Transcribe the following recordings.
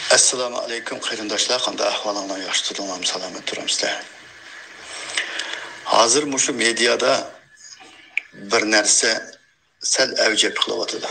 Assalamu alaikum qarindoshlar, qanday ahvolinglar? Yaxshi turibsizlarmi? Salomat turibsizlar. Hozir mushu mediada bir narsa sal avjab qilyapti.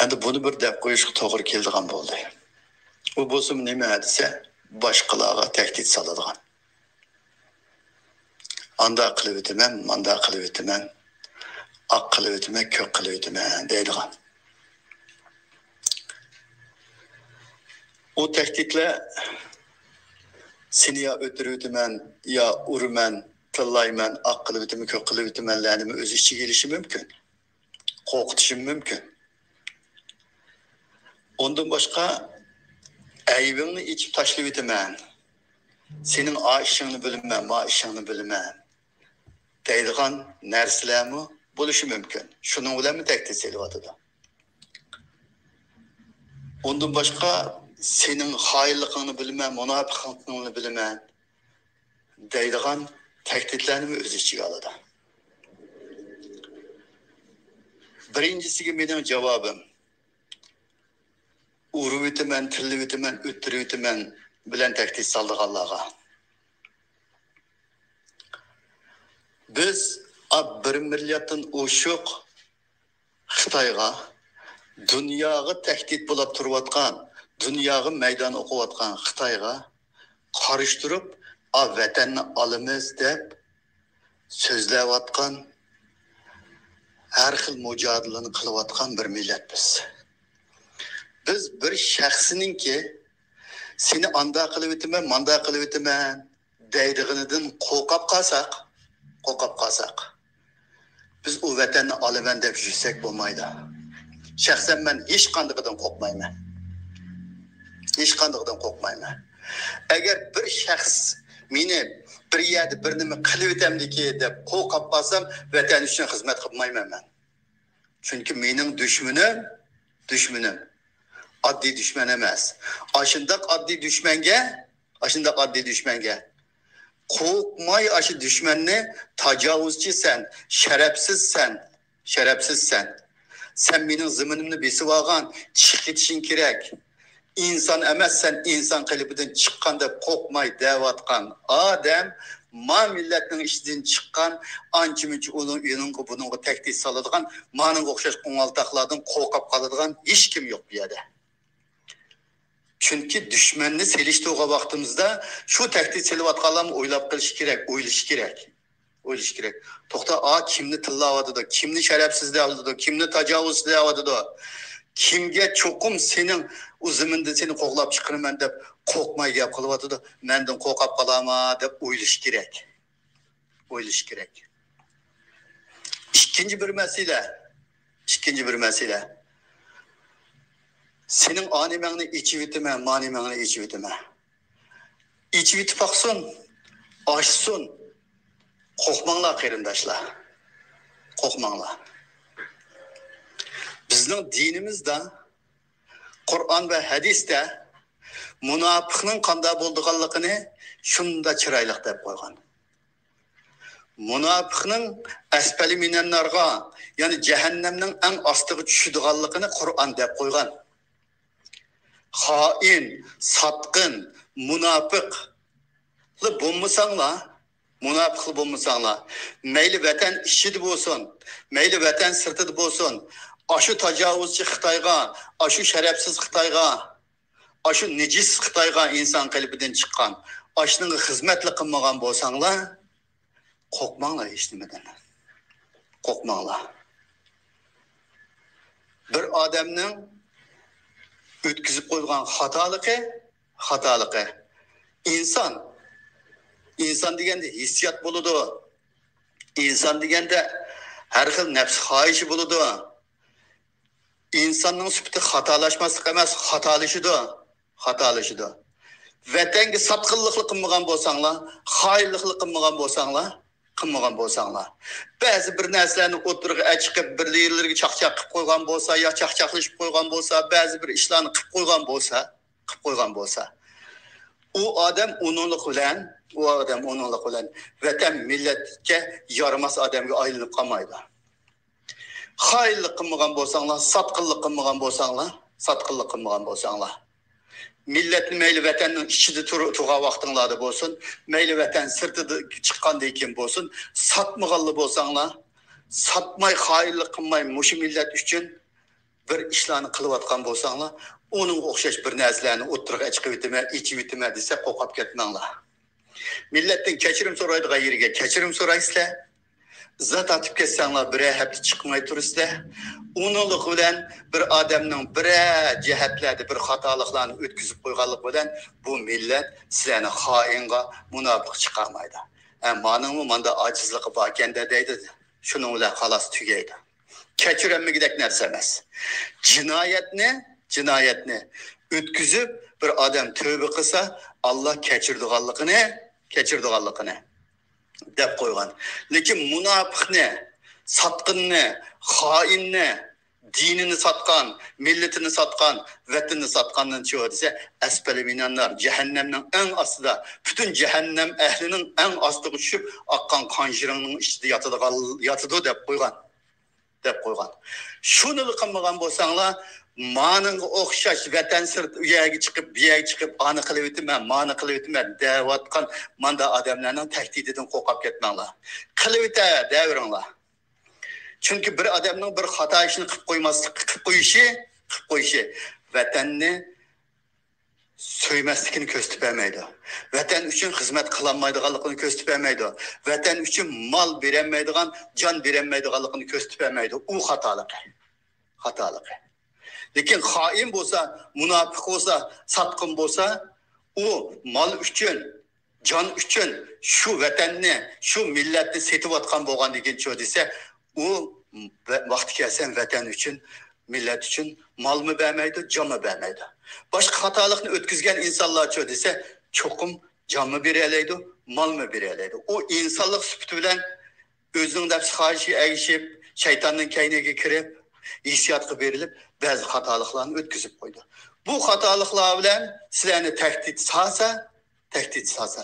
Endi buni bir deb qo'yishga to'g'ri keladigan bo'ldi. U bo'lsin nima desa, boshqalarga tahdid soladigan. Anda qilib o'taman, manda qilib o'taman, oq qilib o'taman, ko'k qilib o'taman deydigan. O tehditler seni ya ötürüytümen, ya urumen, tıllaymen, akıllı bitimi, kökülü bitimenlerimi öz işçi gelişi mümkün. Korkutuşum mümkün. Ondan başka eyvini içip taşlı bitimen, senin a işini bilmem, ma işini bilmem, deydiğen nersilerimi buluşu mümkün. Şunun ulan mı tehdit selivatıda? Ondan başka senin hayırlığını bilmem, münafıklığını bilmem deydiğen tehditlerini öz içine aldı. Birincisi benim cevabım uru bitimen, tilli bitimen, öttürü bitimen bilen tehdit saldık Allah'a. Biz bir milyatın uşuk Xitayga dünyaya tehdit bulup turvatkan, dünyaya meydan okuvatkan Xitayga karıştırıp vatanını alımız dep sözlevatkan, her xil mücadeleni kılıvatkan bir millet biz. Biz bir şahsinin ki seni anda kılıp ötümen, manda kılıp ötümen deydiğiniden kokap kalsak, biz o vatanını alımen dep yüksek bulmaydı. Şahsen ben hiç kandıqıdan korkmayman. Hiç kandıqıdan korkmayman. Eğer bir şahs meni bir yerde bir nima qilib o'tamdiki deb qo'l qapmasam, vatan uchun xizmat qilmayman men. Chunki mening dushmanim oddiy dushman emas. Ashundaq oddiy dushmanga qo'rqmay aşı dushmanni tajovuzchisan, sharafsizsan. Sen mening ziminimni besib olgan, chiqib ketishing kerak. İnsan emezsen insan kılıbıdan çıkan da korkmay devatkan adam ma milletin işten çıkan ançımıcı onun bunun tehdit salıdığan manın okşaş kongaltaklardan korkap kalıdığan hiç kim yok bir yerde. Çünkü düşmanını seliştiğe baktığımızda şu tehdit selivatkalarını oylap kılış gerek. Tokta kimni tillavadı da, kimni şerefsizliği aldı da, kimni tacavuzluğu aldı da, kimge çokum senin o ziminde seni koklap çıkırım dep korkmay gap kılıvadı da menden korkap kalama dep oyluş gerek. İkinci bir mesele. Senin animeni içi vitime, manimeni içi vitime. İçi vitip aksın, aşsın. Korkmanlar kıyırdaşlar. Bizning dinimizde, Kur'an ve hadiste münafıkның qanday bo'lganligini shunda chiroyli deb qo'ygan. Münafıkның asfali minannarga, ya'ni jahannamning eng ostiga tushadiganligini Qur'on deb qo'ygan. Xoin, satqin, munofiqli bo'lmasanglar, mayli vatan ishida bo'lsin, mayli vatan sirtida bo'lsin, aşı tacavuzcu Xitayga, aşı şerefsiz Xitayga, aşı necis Xitayga insan kalbinden çıkan, aşının hizmetli kılmagan bolsanglar, korkmanglar hiç demeden. Korkmanglar. Bir adamның ötkizip koyduğun hatalığı, insan degende hissiyat buludu, insan degende her xil nefs xahişi buludu. İnsanın süpti hatalaşması emas, hatalaşıdı. Vatanga satqınlıqlı qılmagan bolsanglar, xayrlıqlı qılmagan bolsanglar. Bazı bir narsalarni o'tirib chiqib bir yerlarga chaqchaq qilib qo'ygan bolsa, yo chaqchaqlashib qo'ygan bolsa, ba'zi bir ishlarni qilib qo'ygan bolsa, u odam onunluq bilan vatan millatga yaramas odamga aylanib qolmaydi. Hayırlık kılmagan bolsanglar, satqınlık kılmagan bolsanglar, Satqınlık qılmagan bolsаңlar. Milletni meyli vatanning ichida turgan vaqtinglarda bo'lsin, meyli vatan sirtida chiqqandan keyin bo'lsin, satmaganlar bolsаңlar, satmay xoinlik qilmay mush millat uchun bir ishlarni qilayotgan bolsаңlar, onun o'xshash bir narsalarni o'tirg'a chiqib o'tma desa qo'rqib ketmanglar. Millatdan kechirim so'raydigan yerga kechirim so'raysizlar. Zat atib ketsanglar bir hafta chiqmay turasizlar. Uninglik bilan bir odamning bir jihatlarda bir xatoliklarni o'tkazib qo'yganlik bilan bu millat sizlarni xoinga, munofiq chiqarmaydi. Maningmi menda ojizligi bor ekanda deydi. Shuning bilan xolos tugaydi. Kechirilmagidek narsa emas. Jinoyatni o'tkazib bir odam tövbe qilsa, Alloh kechirdiganligini deb qo'ygan. Lekin munofiqni, satqinni, xoinni, dinini satqan, milletini satqan, vatanini satqandan chiqadi desa, asfali minannar, cehennemning eng ostida, bütün cehennem ehlining eng ostiga tushib, oqqan qonjirining ichida yotadi deb qo'ygan. Shuni qilmagan bo'lsanglar, maningga o'xshash vatan sirt u yerga chiqib, bu yerga chiqib, ani qilib o'tman, mani qilib o'tman deyotgan manda odamlarning tahdididan qo'rqib ketmanglar. Qilib o'ta davringlar. Çünkü bir adamның bir xato ishini qilib qo'yishi vatanni so'ymasligini ko'rsatib bermaydi. Vatan uchun xizmat qilolmaydiganligini ko'rsatib bermaydi. Vatan uchun mol berolmaydigan, jon berolmaydiganligini ko'rsatib bermaydi. U xatolik. Lekin xoin bo'lsa, munofiq bo'lsa, satqin bo'lsa, u mol uchun, jon uchun shu vatanni, shu millatni setayotgan bo'lganligini desa, u vaqti kelsa vatan uchun, millat uchun molmi bermaydi, jonmi bermaydi. Boshqa xatolikni o'tkazgan insonlar desa, cho'qim jonmi beraydi, molmi beraydi. O insonlik sifati bilan o'zining nafs xohishi ergishib, shaytonning kayniga kirib, hissiyotga berilib, ba'zi xatoliklarni o'tkazib qo'ydi. Bu xatoliklar bilan sizlarni tahdid solsa,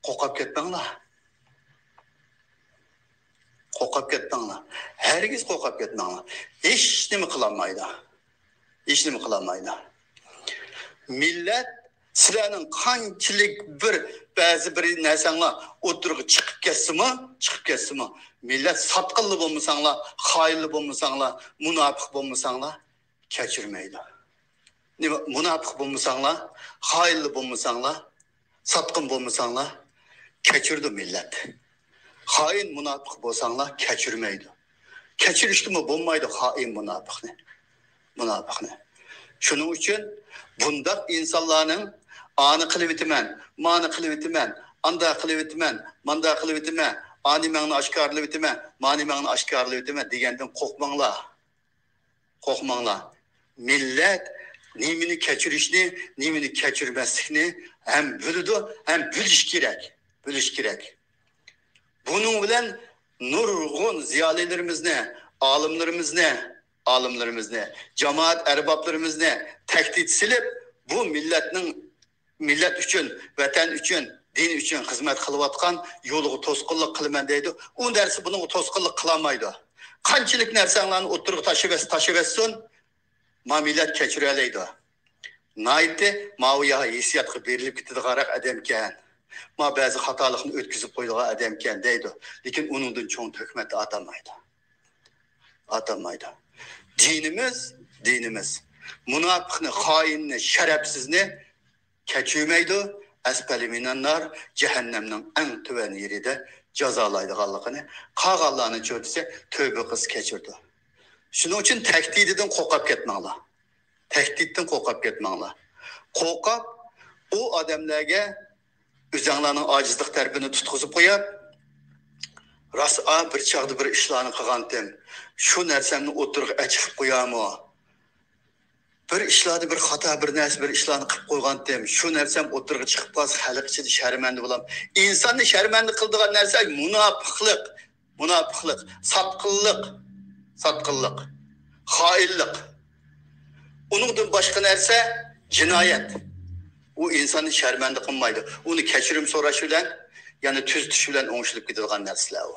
qo'rqib ketmanglar. Qo'rqib ketmanglar. Hergiz qo'rqib ketmanglar. Hech nima qilolmaydi. Millat sizlarning qanchalik ba'zi bir narsanglar o'tirib chiqib ketsimi, millat satqinli bo'lmasanglar, xoinli bo'lmasanglar, munofiq bo'lmasanglar kechirmaydi. Nima munofiq bo'lmasanglar, xoinli bo'lmasanglar, satqin bo'lmasanglar kechirdi millat. Xoin munofiq bo'lsanglar kechirmaydi. Kechirishmi bo'lmaydi xoin munofiqni. Shuning uchun bundaq insonlarning ani qilib o'taman, mani qilib o'taman, anda qilib o'taman, manda qilib o'taman, ani meni oshkorlab o'taman, mani meni oshkorlab o'taman degandan qo'rqmanglar. Millat nimini kechirishni, nimini kechirmaslikni ham biladi, ham bilish kerak. Bunun bilan nurg'un ziyolilarimizni, olimlarimizni, jamoat erboblarimizni tahdid silib, bu millat uchun, vatan uchun, din uchun xizmat qilayotgan yo'liga to'sqinlik qilaman deydi. U narsa buning to'sqinlik qilolmaydi. Qanchalik narsalarni o'tirib tashiversin, millat kechira oladi. Nayti maviya hissiyatga berilib ketadigan odamkan. Ba'zi xatolikni o'tkazib qo'ydigan odamkan deydi. Lekin uningdan cho'ng hukmat atamaydi. Dinimiz munofiqni, xoinni, sharafsizni kechirmaydi. Asfali minannar cehennemning eng tuvan yerida jazolaydiganligini qolganlarni desa tövbe qilib kechirdi. Shuning uchun tahdididan qo'rqib ketmanglar. Qo'rqib u odamlarga o'zinglarning ojizlik tarafini tutqizib qo'yib, rasa bir chaqda bir ishlarni qilgandim. Shu narsamni o'tirib achib qo'yamo. Bir ishlarni bir xato bir narsa bir ishlarni qilib qo'ygandim. Shu narsam o'tirib chiqib qolsa xalq ichida sharmanda bo'lam. Insonni sharmanda qildigan narsa munofiqlik, satqinlik, xoinlik. Uningdan boshqa narsa jinoyat. U insonni sharmanda qilmaydi. Uni kechirim so'rash bilan, ya'ni tuzitish bilan o'ngishilib ketadigan narsalar u.